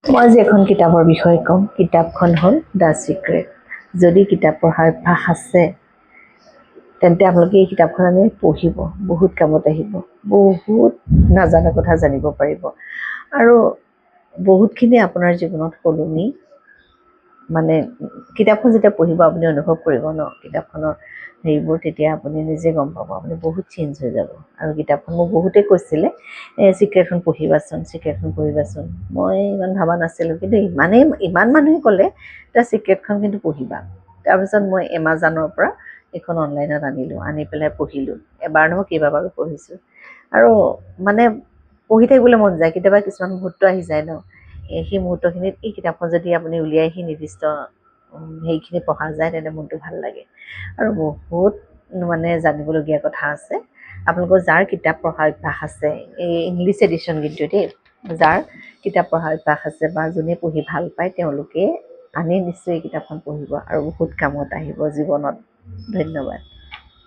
মই যে এখন কিতাপৰ বিষয়ে ক'ম, কিতাপখন হ'ল দ্য চিক্ৰেট। যদি কিতাপ পঢ়াৰ অভ্যাস আছে তেন্তে আপোনালোকে এই কিতাপখন আনি পঢ়িব, বহুত কামত আহিব, বহুত নাজানা কথা জানিব পাৰিব আৰু বহুতখিনি আপোনাৰ জীৱনত সলনি মানে কিতাপখন যেতিয়া পঢ়িব আপুনি অনুভৱ কৰিব ন কিতাপখনৰ হেৰিবোৰ, তেতিয়া আপুনি নিজে গম পাব আপুনি বহুত চেঞ্জ হৈ যাব। আৰু কিতাপখন মোক বহুতে কৈছিলে চিক্ৰেটখন পঢ়িবাচোন, চিক্ৰেটখন পঢ়িবাচোন। মই ইমান ভবা নাছিলোঁ, কিন্তু ইমান মানুহে ক'লে তাৰ চিক্ৰেটখন কিন্তু পঢ়িবা। তাৰপিছত মই এমাজনৰ পৰা এইখন অনলাইনত আনিলোঁ, আনি পেলাই পঢ়িলোঁ। এবাৰ নহয় কেইবাবাৰো পঢ়িছোঁ আৰু মানে পঢ়ি থাকিবলৈ মন যায়। কেতিয়াবা কিছুমান মুহূৰ্ত আহি যায় ন, সেই মুহূৰ্তখিনিত এই কিতাপখন যদি আপুনি উলিয়াই সেই নিৰ্দিষ্ট সেইখিনি পঢ়া যায় তেন্তে মনটো ভাল লাগে। আৰু বহুত মানে জানিবলগীয়া কথা আছে। আপোনালোকৰ যাৰ কিতাপ পঢ়া অভ্যাস আছে, এই ইংলিছ এডিশ্যন কিন্তু দেই, যাৰ কিতাপ পঢ়া অভ্যাস আছে বা যোনে পঢ়ি ভাল পায় তেওঁলোকে আনি নিশ্চয় এই কিতাপখন পঢ়িব আৰু বহুত কামত আহিব জীৱনত। ধন্যবাদ।